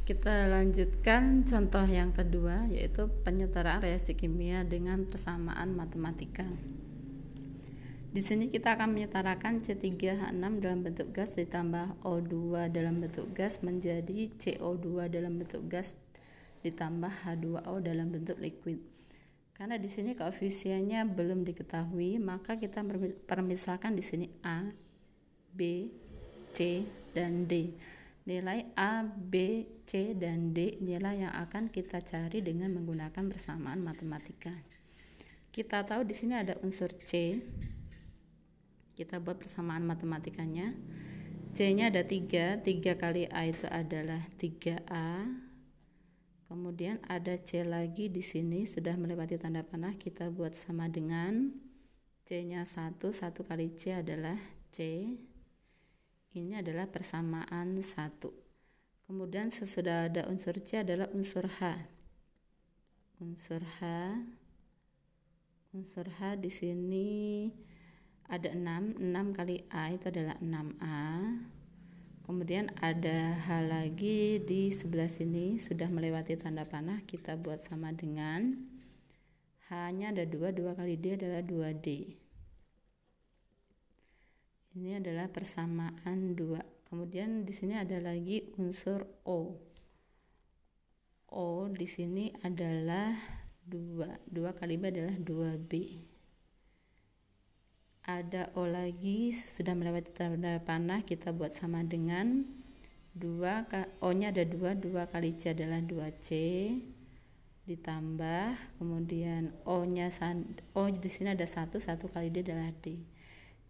Kita lanjutkan contoh yang kedua, yaitu penyetaraan reaksi kimia dengan persamaan matematika. Di sini kita akan menyetarakan C3H6 dalam bentuk gas ditambah O2 dalam bentuk gas menjadi CO2 dalam bentuk gas ditambah H2O dalam bentuk liquid. Karena di sini koefisiennya belum diketahui, maka kita permisalkan di sini A, B, C, dan D. Nilai A, B, C, dan D inilah yang akan kita cari dengan menggunakan persamaan matematika. Kita tahu di sini ada unsur C. Kita buat persamaan matematikanya. C-nya ada 3 kali A itu adalah 3A. Kemudian ada C lagi di sini, sudah melewati tanda panah, kita buat sama dengan C-nya 1 kali C adalah C. Ini adalah persamaan 1. Kemudian sesudah ada unsur C adalah unsur H. Unsur H di sini ada 6 kali A itu adalah 6A. Kemudian ada H lagi di sebelah sini, sudah melewati tanda panah, kita buat sama dengan H-nya ada 2 kali D adalah 2D. Ini adalah persamaan 2. Kemudian di sini ada lagi unsur O. O di sini adalah 2 kali B adalah 2B. Ada O lagi, sudah melewati tanda panah, kita buat sama dengan 2, O-nya ada 2 kali C adalah 2C ditambah, kemudian O-nya O di sini ada 1 kali D adalah D.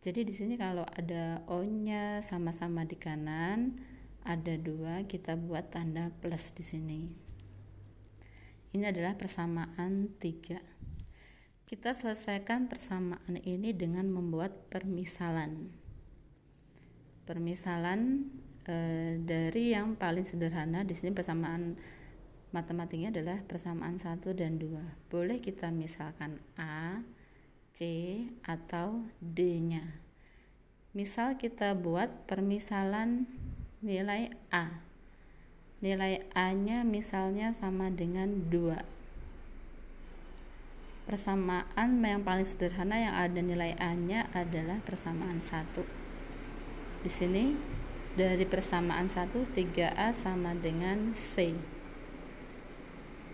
Jadi di sini kalau ada O-nya sama-sama di kanan, ada 2, kita buat tanda plus di sini. Ini adalah persamaan 3. Kita selesaikan persamaan ini dengan membuat permisalan. Dari yang paling sederhana, di sini persamaan matematikanya adalah persamaan 1 dan 2. Boleh kita misalkan A, C, atau D-nya. Misal kita buat permisalan nilai A. Nilai A-nya misalnya sama dengan 2. Persamaan yang paling sederhana yang ada nilai A-nya adalah persamaan 1. Di sini dari persamaan 1, 3A sama dengan C.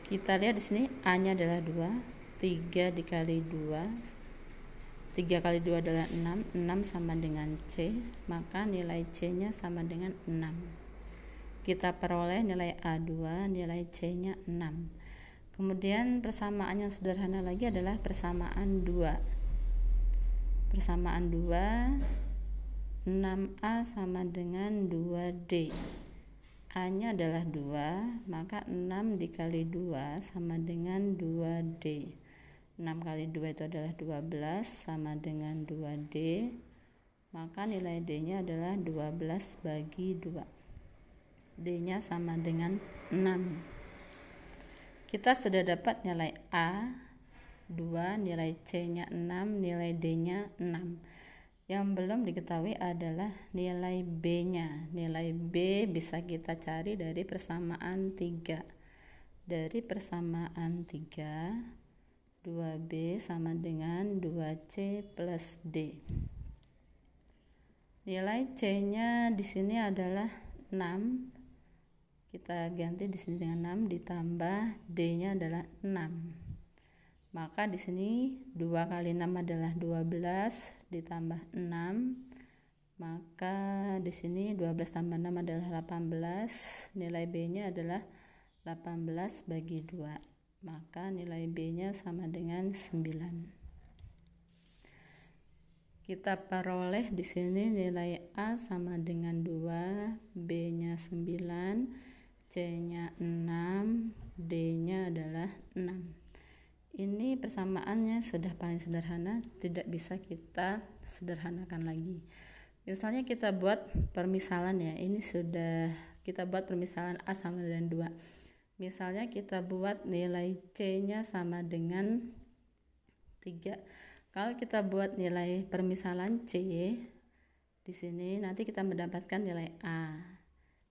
Kita lihat di sini A-nya adalah 2, 3 dikali 2, 3 kali 2 adalah 6, 6 sama dengan C, maka nilai C-nya sama dengan 6. Kita peroleh nilai A2, nilai C-nya 6. Kemudian persamaan yang sederhana lagi adalah persamaan 2. Persamaan 2, 6A sama dengan 2D. A-nya adalah 2, maka 6 dikali 2 sama dengan 2D. 6 kali 2 itu adalah 12 sama dengan 2D, maka nilai D-nya adalah 12 bagi 2. D-nya sama dengan 6. Kita sudah dapat nilai A 2, nilai C-nya 6, nilai D-nya 6. Yang belum diketahui adalah nilai B-nya. Nilai B bisa kita cari dari persamaan 3. Dari persamaan 3, 2B sama dengan 2C plus D. Nilai C-nya di sini adalah 6. Kita ganti di sini dengan 6 ditambah D-nya adalah 6. Maka di sini 2 kali 6 adalah 12 ditambah 6. Maka di sini 12 tambah 6 adalah 18. Nilai B-nya adalah 18 bagi 2. Maka nilai B-nya sama dengan 9. Kita peroleh di sini nilai A sama dengan 2, B-nya 9, C-nya 6, D-nya adalah 6. Ini persamaannya sudah paling sederhana, tidak bisa kita sederhanakan lagi. Misalnya kita buat permisalan ya, ini sudah kita buat permisalan A sama dengan 2. Misalnya kita buat nilai C-nya sama dengan 3. Kalau kita buat nilai permisalan C, di sini nanti kita mendapatkan nilai A.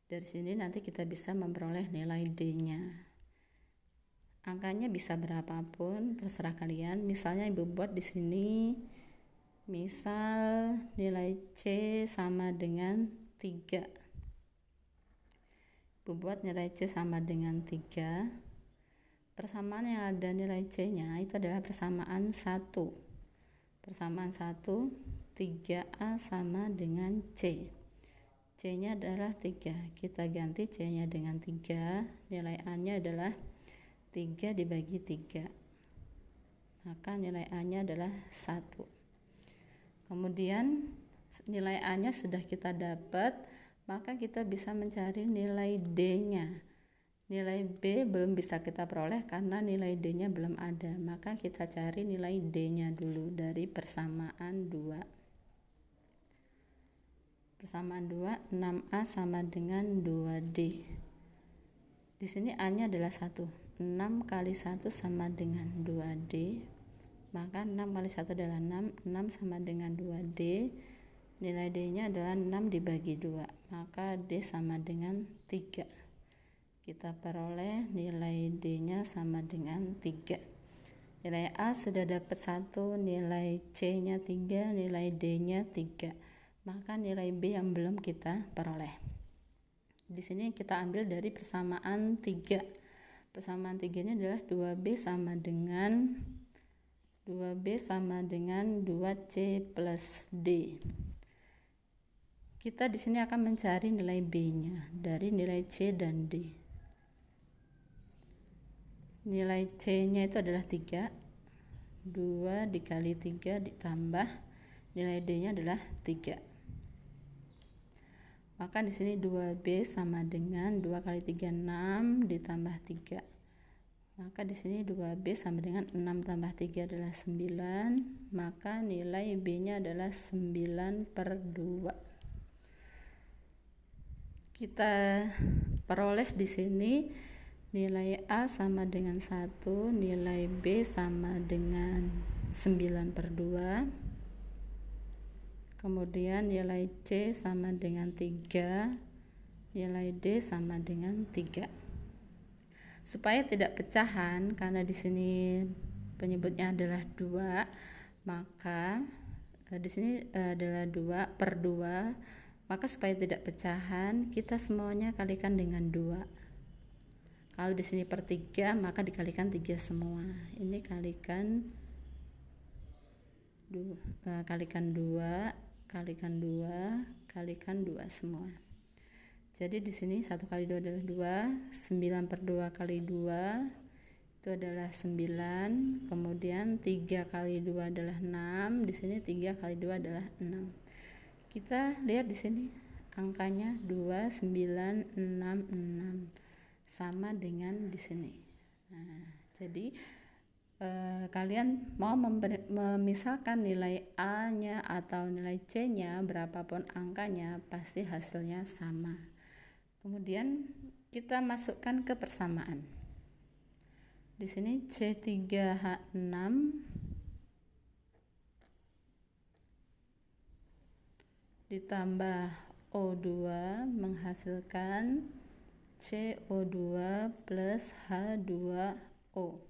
Dari sini nanti kita bisa memperoleh nilai D-nya. Angkanya bisa berapapun, terserah kalian. Misalnya Ibu buat di sini, misal nilai C sama dengan 3. Ibu buat nilai C sama dengan 3. Persamaan yang ada nilai C-nya itu adalah persamaan 1. Persamaan 1, 3A sama dengan C. C-nya adalah 3. Kita ganti C-nya dengan 3. Nilai A-nya adalah 3 dibagi 3. Maka nilai A-nya adalah 1. Kemudian nilai A-nya sudah kita dapat, maka kita bisa mencari nilai D-nya. Nilai B belum bisa kita peroleh karena nilai D-nya belum ada. Maka kita cari nilai D-nya dulu dari persamaan 2. Persamaan 2, 6A sama dengan 2D. Di sini A-nya adalah 1. 6 kali 1 sama dengan 2D. Maka 6 kali 1 adalah 6. 6 sama dengan 2D. Nilai D-nya adalah 6 dibagi 2. Maka D sama dengan 3. Kita peroleh nilai D-nya sama dengan 3. Nilai A sudah dapat 1, nilai C-nya 3, nilai D-nya 3. Maka nilai B yang belum kita peroleh. Di sini kita ambil dari persamaan 3. Persamaan 3 ini adalah 2B sama dengan 2C plus D. Kita di sini akan mencari nilai B-nya dari nilai C dan D. Nilai C-nya itu adalah 3. 2 dikali 3 ditambah nilai D-nya adalah 3. Maka di sini 2B sama dengan 2 kali 3 6 ditambah 3. Maka di sini 2B sama dengan 6 tambah 3 adalah 9. Maka nilai B-nya adalah 9/2. Kita peroleh di sini nilai A sama dengan 1, nilai B sama dengan 9/2. Kemudian nilai C sama dengan 3, nilai D sama dengan 3. Supaya tidak pecahan, karena di sini penyebutnya adalah 2, maka di sini adalah 2/2. Maka supaya tidak pecahan, kita semuanya kalikan dengan 2. Kalau di sini per 3, maka dikalikan 3 semua. Ini kalikan 2, kalikan 2 semua. Jadi di sini 1 kali 2 adalah 2, 9/2 kali 2 itu adalah 9, kemudian 3 kali 2 adalah 6, di sini 3 kali 2 adalah 6. Kita lihat di sini angkanya 2966 sama dengan di sini. Nah, jadi kalian mau memisahkan nilai A-nya atau nilai C-nya, berapapun angkanya, pasti hasilnya sama. Kemudian kita masukkan ke persamaan. Di sini C3H6 ditambah O2 menghasilkan CO2 plus H2O.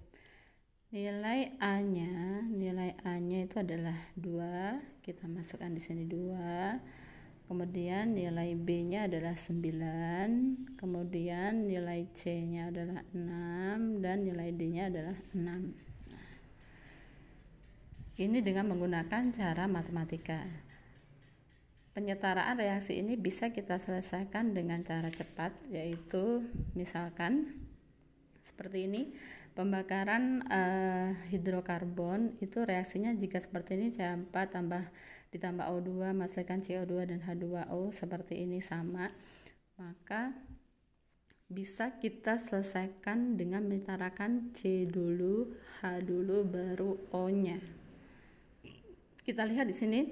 Nilai A-nya itu adalah 2. Kita masukkan di sini 2. Kemudian nilai B-nya adalah 9. Kemudian nilai C-nya adalah 6 dan nilai D-nya adalah 6. Ini dengan menggunakan cara matematika. Penyetaraan reaksi ini bisa kita selesaikan dengan cara cepat, yaitu misalkan seperti ini. Pembakaran hidrokarbon itu reaksinya jika seperti ini, C4 ditambah O2 menghasilkan CO2 dan H2O seperti ini sama, maka bisa kita selesaikan dengan menyetarakan C dulu, H dulu, baru O-nya. Kita lihat di sini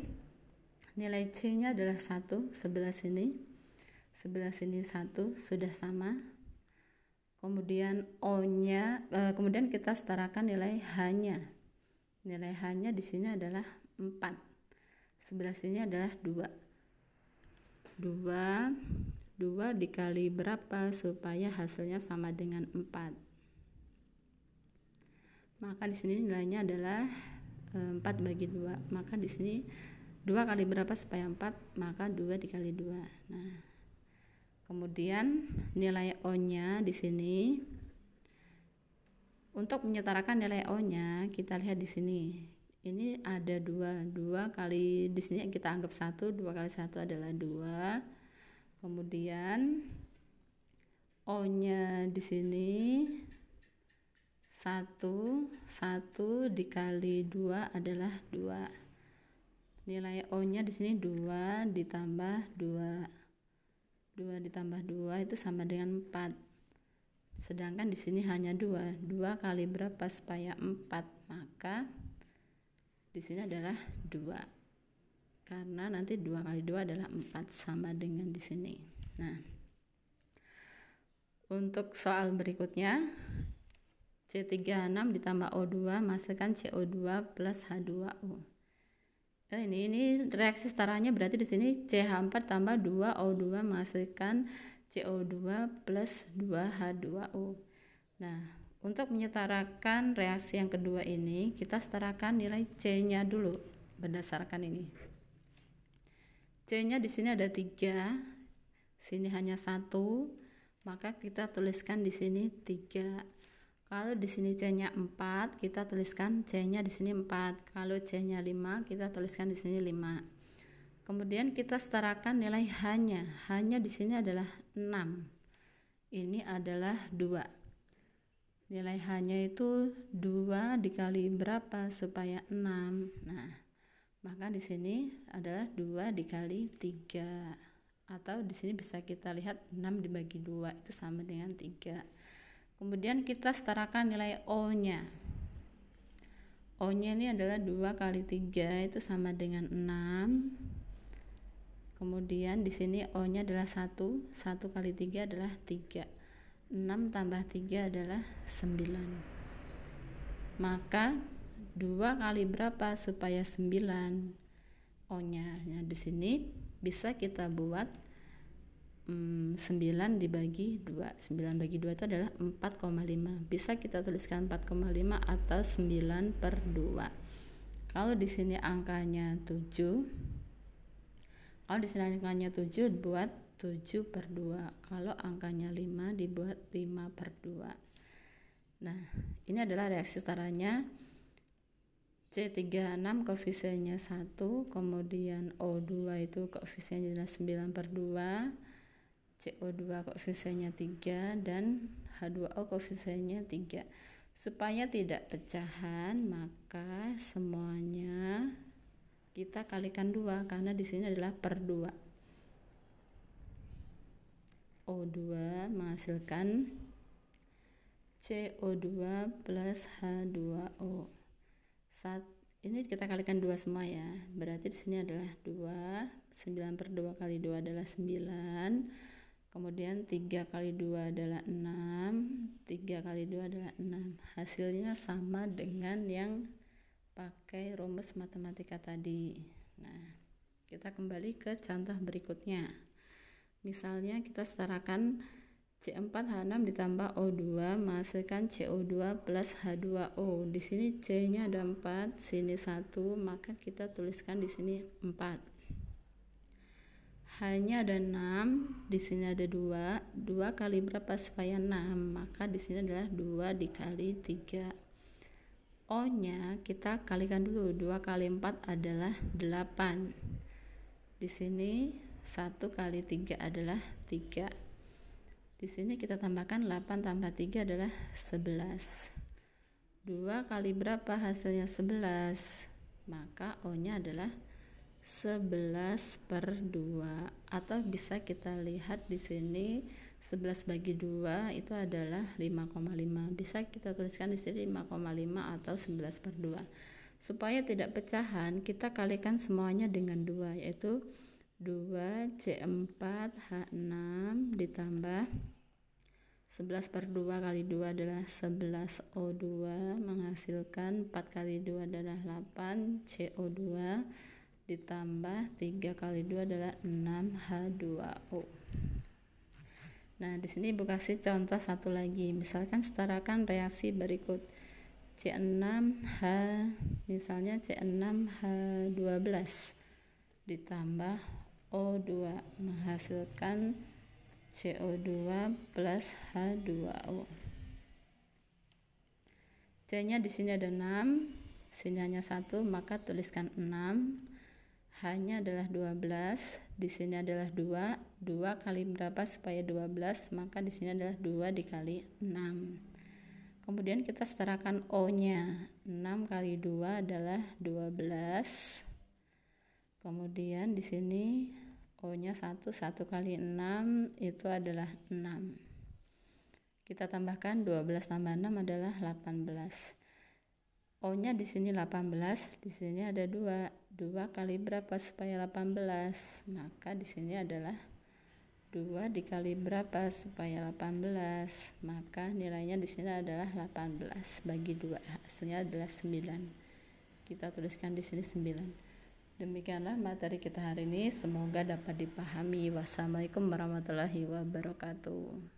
nilai C-nya adalah 1, sebelah sini 1 sudah sama. Kemudian O-nya, kemudian kita setarakan nilai H-nya. Nilai H-nya di sini adalah 4. Sebelah sini adalah 2. 2 dikali berapa supaya hasilnya sama dengan 4. Maka di sini nilainya adalah 4 bagi 2. Maka di sini 2 kali berapa supaya 4? Maka 2 dikali 2. Nah, kemudian nilai O-nya di sini, untuk menyetarakan nilai O-nya kita lihat di sini. Ini ada 2 kali, di sini kita anggap 1, 2 kali 1 adalah 2. Kemudian O-nya di sini 1 dikali 2 adalah 2. Nilai O-nya di sini 2 ditambah 2. 2 ditambah 2 itu sama dengan 4. Sedangkan di sini hanya 2. 2 kali berapa supaya 4? Maka di sini adalah 2. Karena nanti 2 kali 2 adalah 4 sama dengan di sini. Nah, untuk soal berikutnya, C3H6 ditambah O2 menghasilkan CO2 plus H2O. Ini reaksi setaranya berarti di sini CH4 tambah 2O2 menghasilkan CO2 plus 2H2O. Nah, untuk menyetarakan reaksi yang kedua ini, kita setarakan nilai C-nya dulu berdasarkan ini. C-nya di sini ada 3, sini hanya 1, maka kita tuliskan di sini 3. Kalau di sini C-nya 4, kita tuliskan C-nya di sini 4. Kalau C-nya 5, kita tuliskan di sini 5. Kemudian kita setarakan nilai H-nya. H-nya di sini adalah 6. Ini adalah 2. Nilai H-nya itu 2 dikali berapa supaya 6. Nah, maka di sini adalah 2 dikali 3. Atau di sini bisa kita lihat 6 dibagi 2 itu sama dengan 3. Kemudian kita setarakan nilai O-nya. O-nya ini adalah 2 kali 3 itu sama dengan 6. Kemudian di sini O-nya adalah 1. 1 kali 3 adalah 3. 6 tambah 3 adalah 9. Maka 2 kali berapa supaya 9? O-nya. Nah, di sini bisa kita buat 9 dibagi 2. 9 bagi 2 itu adalah 4,5. Bisa kita tuliskan 4,5 atau 9 per 2. Kalau di sini angkanya 7, kalau di sini angkanya 7 buat 7 per 2. Kalau angkanya 5 dibuat 5 per 2. Nah, ini adalah reaksi setaranya. C3H6 koefisiennya 1, kemudian O2 itu koefisiennya adalah 9 per 2, CO2 koefisiennya 3, dan H2O koefisiennya 3. Supaya tidak pecahan, maka semuanya kita kalikan 2 karena di sini adalah per 2. O2 menghasilkan CO2 plus H2O. Ini kita kalikan 2 semua ya. Berarti di sini adalah 2. 9 per 2 kali 2 adalah 9. Kemudian 3 kali 2 adalah 6. 3 kali 2 adalah 6. Hasilnya sama dengan yang pakai rumus matematika tadi. Nah, kita kembali ke contoh berikutnya. Misalnya kita setarakan C4H6 ditambah O2 menghasilkan CO2 plus H2O. Di sini C-nya ada 4, sini 1, maka kita tuliskan di sini 4. H-nya ada 6, di sini ada 2. 2 kali berapa supaya 6? Maka di sini adalah 2 dikali 3. O-nya kita kalikan dulu. 2 kali 4 adalah 8. Di sini 1 kali 3 adalah 3. Di sini kita tambahkan 8 tambah 3 adalah 11. 2 kali berapa hasilnya 11? Maka O-nya adalah 11 per 2. Atau bisa kita lihat di sini 11 bagi 2 itu adalah 5,5. Bisa kita tuliskan di sini 5,5 atau 11 per 2. Supaya tidak pecahan, kita kalikan semuanya dengan 2, yaitu 2 C4H6 ditambah 11 per 2 kali 2 adalah 11 O2 menghasilkan 4 kali 2 adalah 8 CO2 ditambah 3 kali 2 adalah 6 H2O. Nah, di sini Ibu kasih contoh satu lagi. Misalkan setarakan reaksi berikut. C6H, misalnya C6H12 ditambah O2 menghasilkan CO2 plus H2O. C-nya di sini ada 6, sini hanya 1, maka tuliskan 6. H-nya adalah 12, di sini adalah 2. 2 kali berapa supaya 12? Maka di sini adalah 2 dikali 6. Kemudian kita setarakan O-nya. 6 kali 2 adalah 12. Kemudian di sini O-nya 1 kali 6 itu adalah 6. Kita tambahkan 12 tambah 6 adalah 18. O-nya di sini 18, di sini ada 2. 2 kali berapa supaya 18? Maka di sini adalah 2 dikali berapa supaya 18? Maka nilainya di sini adalah 18 bagi 2. Hasilnya adalah 9. Kita tuliskan di sini 9. Demikianlah materi kita hari ini, semoga dapat dipahami. Wassalamualaikum warahmatullahi wabarakatuh.